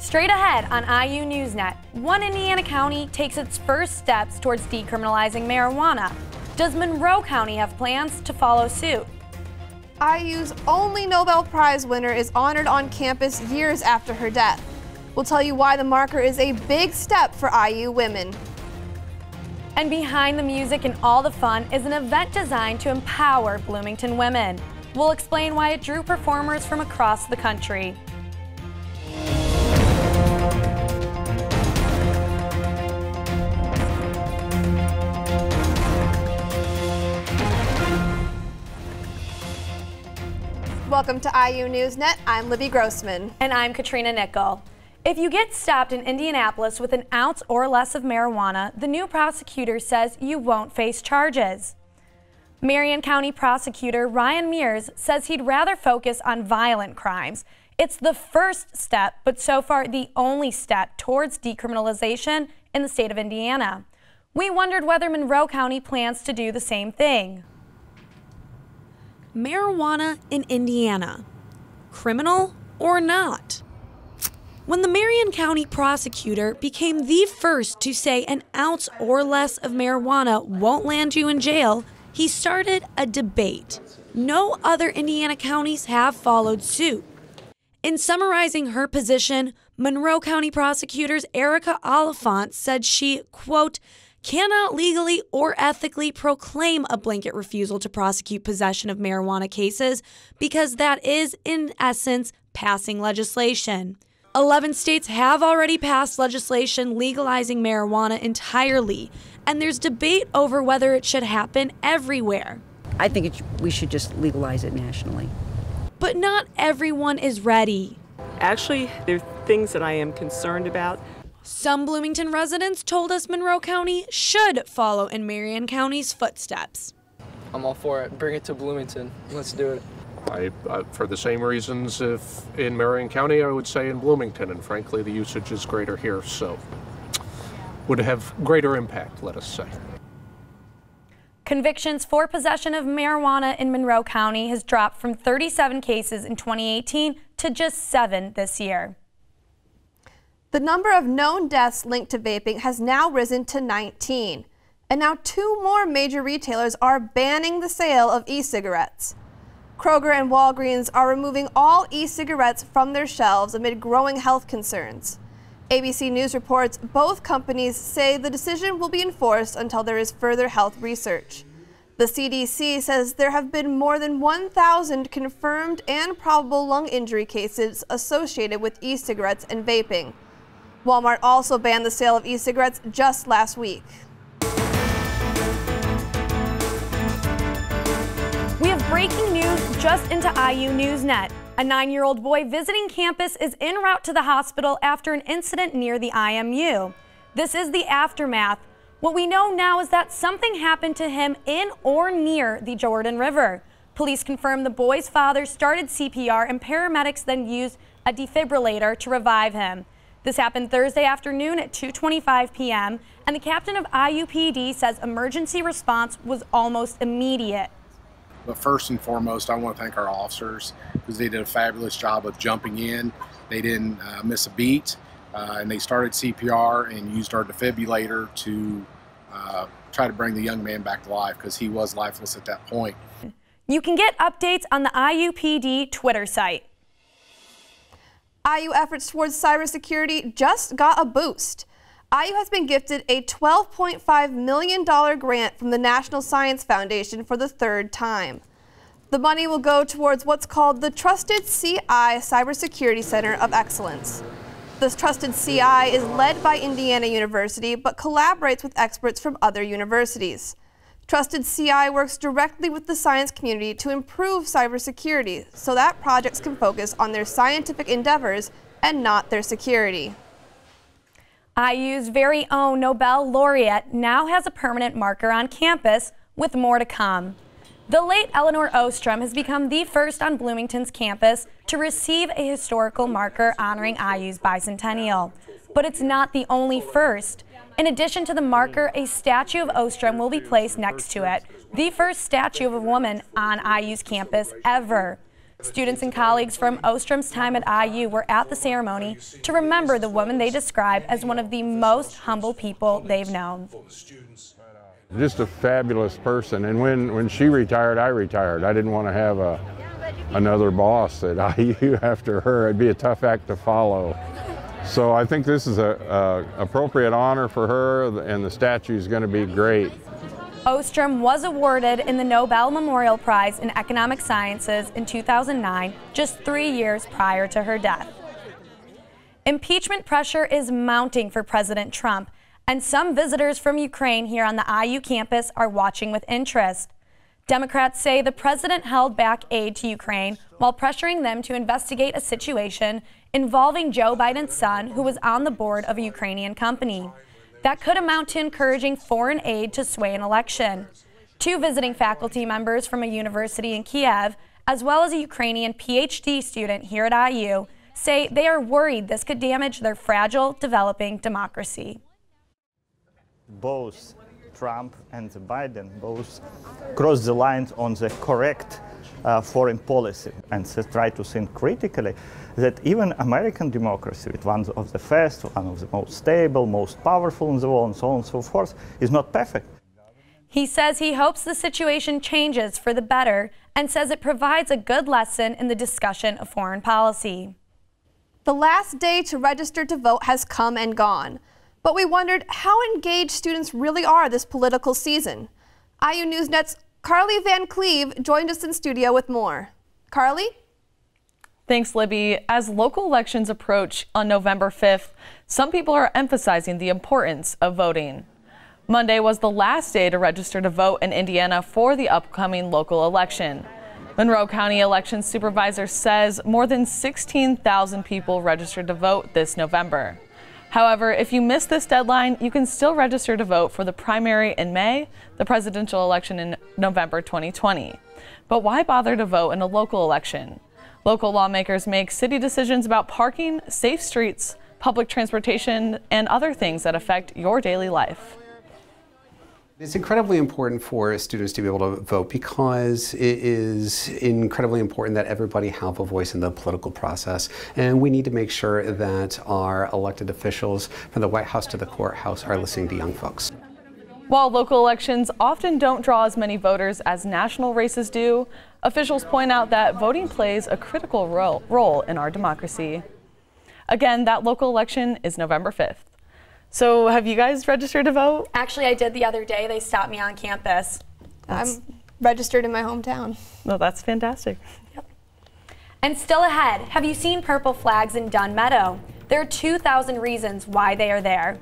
Straight ahead on IU NewsNet, one Indiana county takes its first steps towards decriminalizing marijuana. Does Monroe County have plans to follow suit? IU's only Nobel Prize winner is honored on campus years after her death. We'll tell you why the marker is a big step for IU women. And behind the music and all the fun is an event designed to empower Bloomington women. We'll explain why it drew performers from across the country. Welcome to IU NewsNet. I'm Libby Grossman. And I'm Katrina Nickel. If you get stopped in Indianapolis with an ounce or less of marijuana, the new prosecutor says you won't face charges. Marion County Prosecutor Ryan Mears says he'd rather focus on violent crimes. It's the first step, but so far the only step towards decriminalization in the state of Indiana. We wondered whether Monroe County plans to do the same thing. Marijuana in Indiana, criminal or not? When the Marion County prosecutor became the first to say an ounce or less of marijuana won't land you in jail, he started a debate. No other Indiana counties have followed suit. In summarizing her position, Monroe County prosecutors Erica Oliphant said she, quote, cannot legally or ethically proclaim a blanket refusal to prosecute possession of marijuana cases because that is, in essence, passing legislation. 11 states have already passed legislation legalizing marijuana entirely, and there's debate over whether it should happen everywhere. I think we should just legalize it nationally. But not everyone is ready. Actually, there are things that I am concerned about. Some Bloomington residents told us Monroe County should follow in Marion County's footsteps. I'm all for it. Bring it to Bloomington. Let's do it. For the same reasons, if in Marion County, I would say in Bloomington, and frankly, the usage is greater here, so would have greater impact, let us say. Convictions for possession of marijuana in Monroe County has dropped from 37 cases in 2018 to just 7 this year. The number of known deaths linked to vaping has now risen to 19. And now 2 more major retailers are banning the sale of e-cigarettes. Kroger and Walgreens are removing all e-cigarettes from their shelves amid growing health concerns. ABC News reports both companies say the decision will be enforced until there is further health research. The CDC says there have been more than 1,000 confirmed and probable lung injury cases associated with e-cigarettes and vaping. Walmart also banned the sale of e-cigarettes just last week. We have breaking news just into IU NewsNet. A 9-year-old boy visiting campus is en route to the hospital after an incident near the IMU. This is the aftermath. What we know now is that something happened to him in or near the Jordan River. Police confirm the boy's father started CPR and paramedics then used a defibrillator to revive him. This happened Thursday afternoon at 2:25 p.m. and the captain of IUPD says emergency response was almost immediate. But first and foremost, I want to thank our officers because they did a fabulous job of jumping in. They didn't miss a beat, and they started CPR and used our defibrillator to try to bring the young man back to life because he was lifeless at that point. You can get updates on the IUPD Twitter site. IU efforts towards cybersecurity just got a boost. IU has been gifted a $12.5 million grant from the National Science Foundation for the 3rd time. The money will go towards what's called the Trusted CI Cybersecurity Center of Excellence. This Trusted CI is led by Indiana University but collaborates with experts from other universities. Trusted CI works directly with the science community to improve cybersecurity so that projects can focus on their scientific endeavors and not their security. IU's very own Nobel laureate now has a permanent marker on campus, with more to come. The late Eleanor Ostrom has become the first on Bloomington's campus to receive a historical marker honoring IU's bicentennial. But it's not the only first. In addition to the marker, a statue of Ostrom will be placed next to it, the first statue of a woman on IU's campus ever. Students and colleagues from Ostrom's time at IU were at the ceremony to remember the woman they describe as one of the most humble people they've known. Just a fabulous person, and when she retired, I retired. I didn't want to have another boss at IU after her. It'd be a tough act to follow. So I think this is a appropriate honor for her, and the statue is going to be great. Ostrom was awarded in the Nobel Memorial Prize in Economic Sciences in 2009, just 3 years prior to her death. Impeachment pressure is mounting for President Trump, and some visitors from Ukraine here on the IU campus are watching with interest. Democrats say the president held back aid to Ukraine while pressuring them to investigate a situation involving Joe Biden's son, who was on the board of a Ukrainian company. That could amount to encouraging foreign aid to sway an election. 2 visiting faculty members from a university in Kiev, as well as a Ukrainian PhD student here at IU, say they are worried this could damage their fragile, developing democracy. Both Trump and Biden both cross the lines on the correct foreign policy, and try to think critically that even American democracy, with one of the first, one of the most stable, most powerful in the world, and so on and so forth, is not perfect. He says he hopes the situation changes for the better and says it provides a good lesson in the discussion of foreign policy. The last day to register to vote has come and gone, but we wondered how engaged students really are this political season. IU NewsNet's Carly Van Cleve joined us in studio with more. Carly? Thanks, Libby. As local elections approach on November 5th, some people are emphasizing the importance of voting. Monday was the last day to register to vote in Indiana for the upcoming local election. Monroe County Election Supervisor says more than 16,000 people registered to vote this November. However, if you miss this deadline, you can still register to vote for the primary in May, the presidential election in November 2020. But why bother to vote in a local election? Local lawmakers make city decisions about parking, safe streets, public transportation, and other things that affect your daily life. It's incredibly important for students to be able to vote because it is incredibly important that everybody have a voice in the political process. And we need to make sure that our elected officials, from the White House to the courthouse, are listening to young folks. While local elections often don't draw as many voters as national races do, officials point out that voting plays a critical role in our democracy. Again, that local election is November 5th. So have you guys registered to vote? Actually, I did the other day. They stopped me on campus. I'm registered in my hometown. Well, that's fantastic. Yep. And still ahead, have you seen purple flags in Dunn Meadow? There are 2,000 reasons why they are there.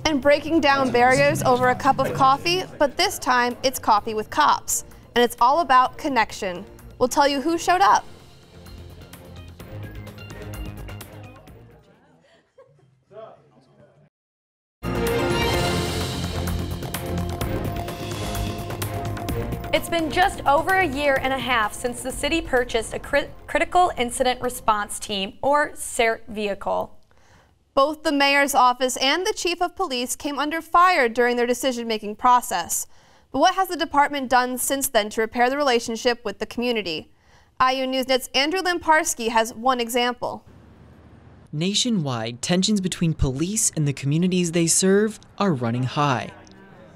And breaking down barriers over a cup of coffee, but this time it's coffee with cops. And it's all about connection. We'll tell you who showed up. It's been just over a year and a half since the city purchased a Critical Incident Response Team, or CIRT vehicle. Both the mayor's office and the chief of police came under fire during their decision-making process. But what has the department done since then to repair the relationship with the community? IU NewsNet's Andrew Limparski has one example. Nationwide, tensions between police and the communities they serve are running high.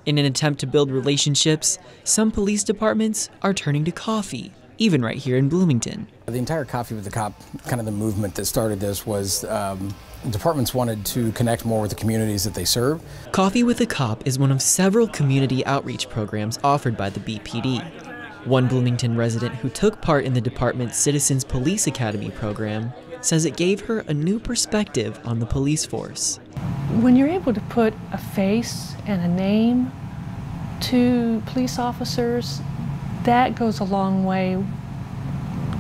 In an attempt to build relationships, some police departments are turning to coffee, even right here in Bloomington. The entire Coffee with the Cop, kind of the movement that started this, was departments wanted to connect more with the communities that they serve. Coffee with a Cop is one of several community outreach programs offered by the BPD. One Bloomington resident who took part in the department's Citizens Police Academy program says it gave her a new perspective on the police force. When you're able to put a face and a name to police officers, that goes a long way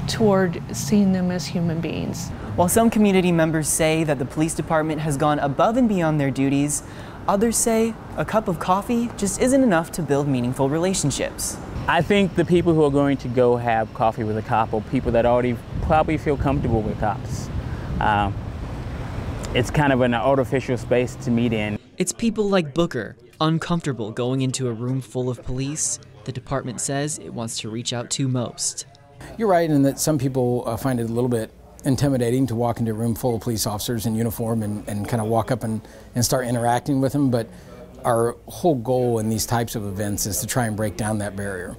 toward seeing them as human beings. While some community members say that the police department has gone above and beyond their duties, others say a cup of coffee just isn't enough to build meaningful relationships. I think the people who are going to go have coffee with a cop are people that already probably feel comfortable with cops. It's kind of an artificial space to meet in. It's people like Booker, uncomfortable going into a room full of police, the department says it wants to reach out to most. You're right in that some people find it a little bit intimidating to walk into a room full of police officers in uniform and kind of walk up and start interacting with them, but our whole goal in these types of events is to try and break down that barrier.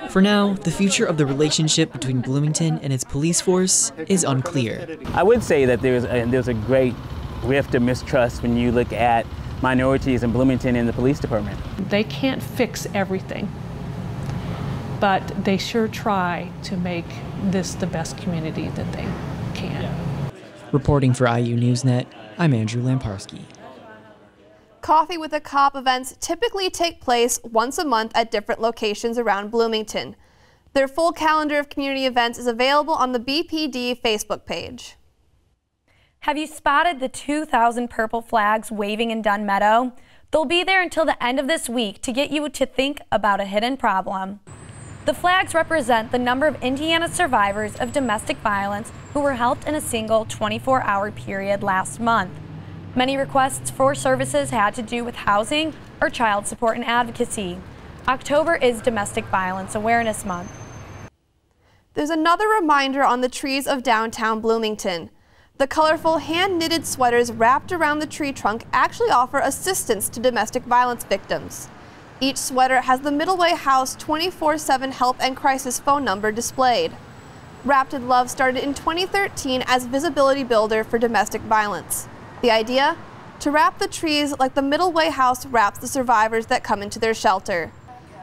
For now, the future of the relationship between Bloomington and its police force is unclear. I would say that there's a great rift of mistrust when you look at minorities in Bloomington and the police department. They can't fix everything, but they sure try to make this the best community that they can. Reporting for IU NewsNet, I'm Andrew Lamparski. Coffee with a Cop events typically take place once a month at different locations around Bloomington. Their full calendar of community events is available on the BPD Facebook page. Have you spotted the 2,000 purple flags waving in Dunn Meadow? They'll be there until the end of this week to get you to think about a hidden problem. The flags represent the number of Indiana survivors of domestic violence who were helped in a single 24-hour period last month. Many requests for services had to do with housing or child support and advocacy. October is Domestic Violence Awareness Month. There's another reminder on the trees of downtown Bloomington. The colorful hand-knitted sweaters wrapped around the tree trunk actually offer assistance to domestic violence victims. Each sweater has the Middleway House 24/7 help and crisis phone number displayed. Wrapped in Love started in 2013 as visibility builder for domestic violence. The idea? To wrap the trees like the Middleway House wraps the survivors that come into their shelter.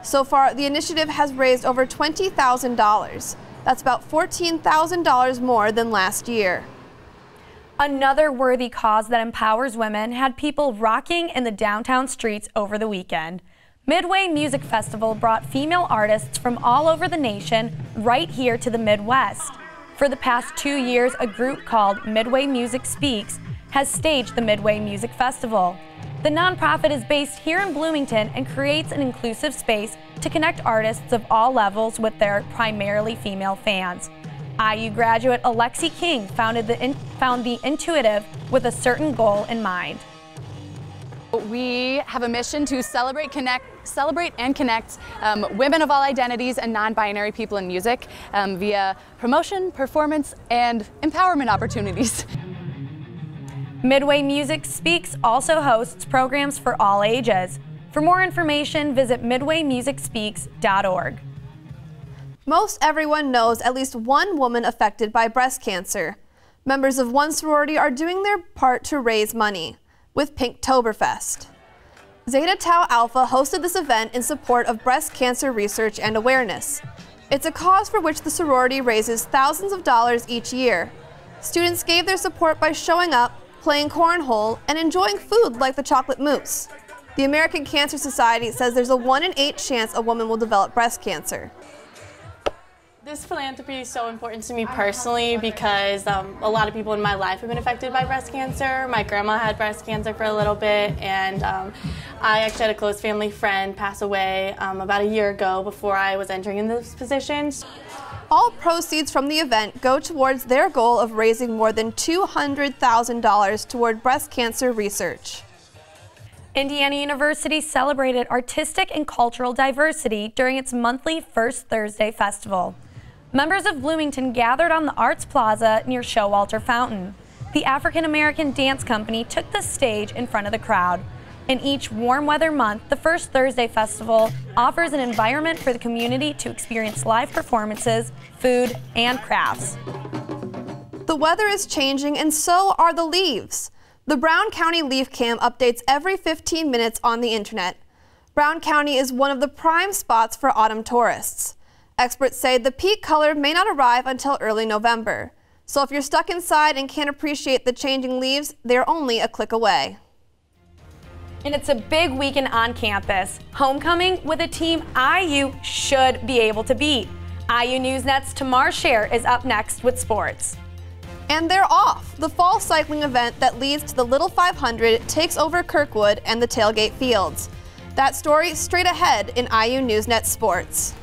So far, the initiative has raised over $20,000. That's about $14,000 more than last year. Another worthy cause that empowers women had people rocking in the downtown streets over the weekend. Midway Music Festival brought female artists from all over the nation right here to the Midwest. For the past 2 years, a group called Midway Music Speaks has staged the Midway Music Festival. The nonprofit is based here in Bloomington and creates an inclusive space to connect artists of all levels with their primarily female fans. IU graduate Alexi King found the Intuitive with a certain goal in mind. We have a mission to celebrate and connect women of all identities and non-binary people in music via promotion, performance, and empowerment opportunities. Midway Music Speaks also hosts programs for all ages. For more information, visit midwaymusicspeaks.org. Most everyone knows at least one woman affected by breast cancer. Members of one sorority are doing their part to raise money with Pinktoberfest. Zeta Tau Alpha hosted this event in support of breast cancer research and awareness. It's a cause for which the sorority raises thousands of dollars each year. Students gave their support by showing up, playing cornhole, and enjoying food like the chocolate mousse. The American Cancer Society says there's a 1 in 8 chance a woman will develop breast cancer. This philanthropy is so important to me personally because a lot of people in my life have been affected by breast cancer. My grandma had breast cancer for a little bit, and I actually had a close family friend pass away about a year ago before I was entering in this position. All proceeds from the event go towards their goal of raising more than $200,000 toward breast cancer research. Indiana University celebrated artistic and cultural diversity during its monthly First Thursday Festival. Members of Bloomington gathered on the Arts Plaza near Showalter Fountain. The African American Dance Company took the stage in front of the crowd. In each warm weather month, the First Thursday Festival offers an environment for the community to experience live performances, food, and crafts. The weather is changing and so are the leaves. The Brown County Leaf Cam updates every 15 minutes on the internet. Brown County is one of the prime spots for autumn tourists. Experts say the peak color may not arrive until early November. So if you're stuck inside and can't appreciate the changing leaves, they're only a click away. And it's a big weekend on campus. Homecoming with a team IU should be able to beat. IU NewsNet's Tamar Scher is up next with sports. And they're off. The fall cycling event that leads to the Little 500 takes over Kirkwood and the tailgate fields. That story straight ahead in IU NewsNet Sports.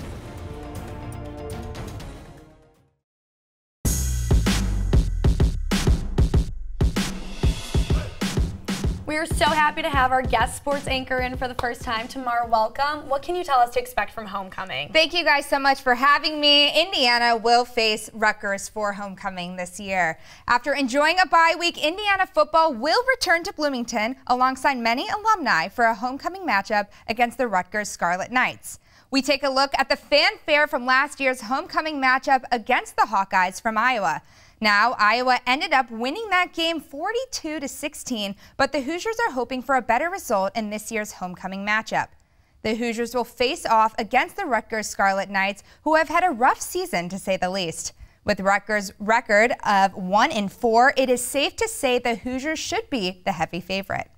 We are so happy to have our guest sports anchor in for the first time. Tamar, welcome. What can you tell us to expect from homecoming? Thank you guys so much for having me. Indiana will face Rutgers for homecoming this year. After enjoying a bye week, Indiana football will return to Bloomington alongside many alumni for a homecoming matchup against the Rutgers Scarlet Knights. We take a look at the fanfare from last year's homecoming matchup against the Hawkeyes from Iowa. Now, Iowa ended up winning that game 42-16, but the Hoosiers are hoping for a better result in this year's homecoming matchup. The Hoosiers will face off against the Rutgers Scarlet Knights, who have had a rough season to say the least. With Rutgers' record of 1-4, it is safe to say the Hoosiers should be the heavy favorite.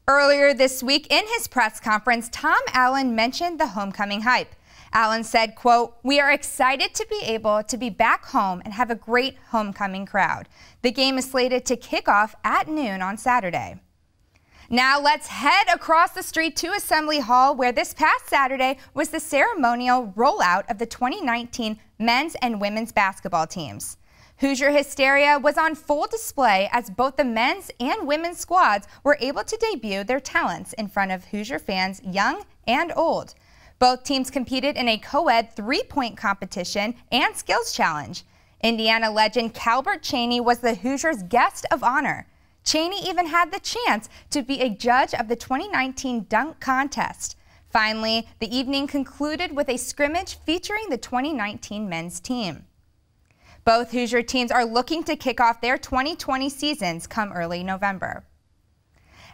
Earlier this week in his press conference, Tom Allen mentioned the homecoming hype. Allen said, quote, "We are excited to be able to be back home and have a great homecoming crowd. The game is slated to kick off at noon on Saturday." Now let's head across the street to Assembly Hall, where this past Saturday was the ceremonial rollout of the 2019 men's and women's basketball teams. Hoosier hysteria was on full display as both the men's and women's squads were able to debut their talents in front of Hoosier fans young and old. Both teams competed in a co-ed three-point competition and skills challenge. Indiana legend Calbert Chaney was the Hoosiers' guest of honor. Chaney even had the chance to be a judge of the 2019 dunk contest. Finally, the evening concluded with a scrimmage featuring the 2019 men's team. Both Hoosier teams are looking to kick off their 2020 seasons come early November.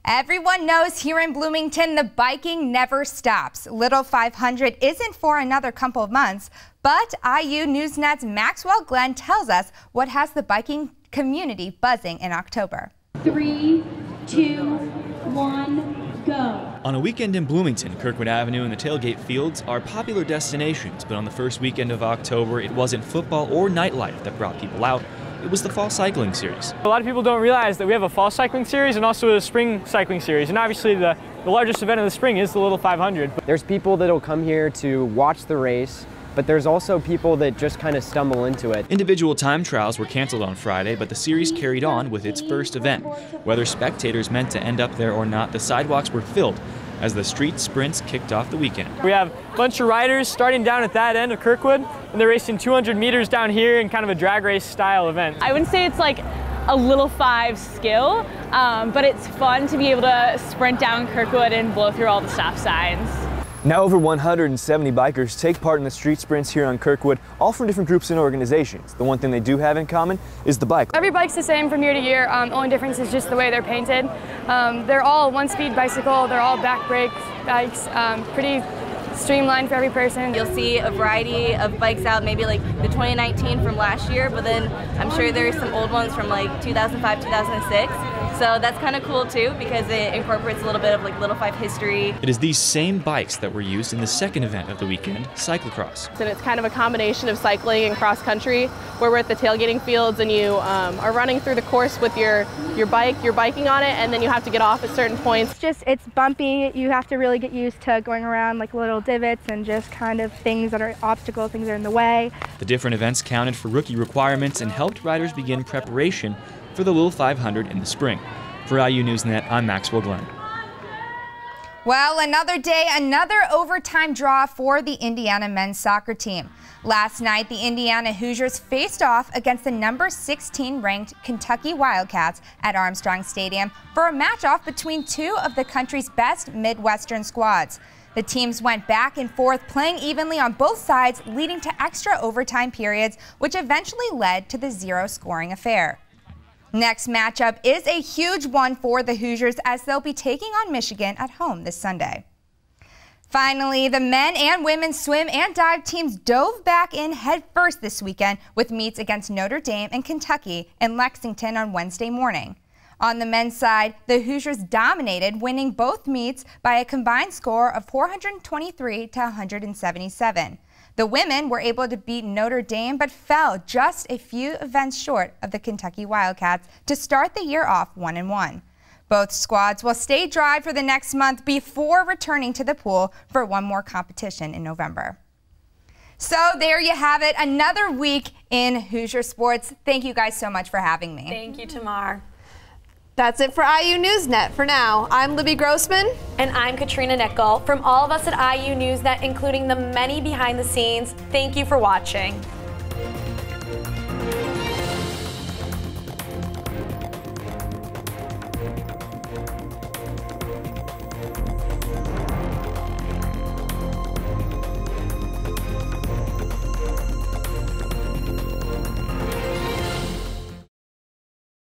Everyone knows here in Bloomington, the biking never stops. Little 500 isn't for another couple of months, but IU NewsNet's Maxwell Glenn tells us what has the biking community buzzing in October. 3, 2, 1, go. On a weekend in Bloomington, Kirkwood Avenue and the tailgate fields are popular destinations, but on the first weekend of October, it wasn't football or nightlife that brought people out. It was the fall cycling series. A lot of people don't realize that we have a fall cycling series and also a spring cycling series. And obviously the largest event of the spring is the Little 500. There's people that'll come here to watch the race, but there's also people that just kind of stumble into it. Individual time trials were canceled on Friday, but the series carried on with its first event. Whether spectators meant to end up there or not, the sidewalks were filled as the street sprints kicked off the weekend. We have a bunch of riders starting down at that end of Kirkwood, and they're racing 200 meters down here in kind of a drag race style event. I wouldn't say it's like a Little 5 skill, but it's fun to be able to sprint down Kirkwood and blow through all the stop signs. Now over 170 bikers take part in the street sprints here on Kirkwood, all from different groups and organizations. The one thing they do have in common is the bike. Every bike's the same from year to year. The only difference is just the way they're painted. They're all one-speed bicycle. They're all back brake bikes. Pretty streamlined for every person. You'll see a variety of bikes out, maybe like the 2019 from last year, but then I'm sure there's some old ones from like 2005, 2006. So that's kind of cool too, because it incorporates a little bit of like Little 5 history. It is these same bikes that were used in the second event of the weekend, cyclocross. And it's kind of a combination of cycling and cross country, where we're at the tailgating fields and you are running through the course with your bike, you're biking on it, and then you have to get off at certain points. It's bumpy. You have to really get used to going around like little divots and just kind of things that are obstacles, things that are in the way. The different events counted for rookie requirements and helped riders begin preparation for the Little 500 in the spring. For IU NewsNet, I'm Maxwell Glenn. Well, another day, another overtime draw for the Indiana men's soccer team. Last night, the Indiana Hoosiers faced off against the number 16 ranked Kentucky Wildcats at Armstrong Stadium for a match-off between two of the country's best Midwestern squads. The teams went back and forth, playing evenly on both sides, leading to extra overtime periods, which eventually led to the zero-scoring affair. Next matchup is a huge one for the Hoosiers, as they'll be taking on Michigan at home this Sunday. Finally, the men and women's swim and dive teams dove back in headfirst this weekend with meets against Notre Dame and Kentucky in Lexington on Wednesday morning. On the men's side, the Hoosiers dominated, winning both meets by a combined score of 423 to 177. The women were able to beat Notre Dame, but fell just a few events short of the Kentucky Wildcats to start the year off 1-1. Both squads will stay dry for the next month before returning to the pool for one more competition in November. So there you have it, another week in Hoosier sports. Thank you guys so much for having me. Thank you, Tamar. That's it for IU NewsNet for now. I'm Libby Grossman. And I'm Katrina Nickel. From all of us at IU NewsNet, including the many behind the scenes, thank you for watching.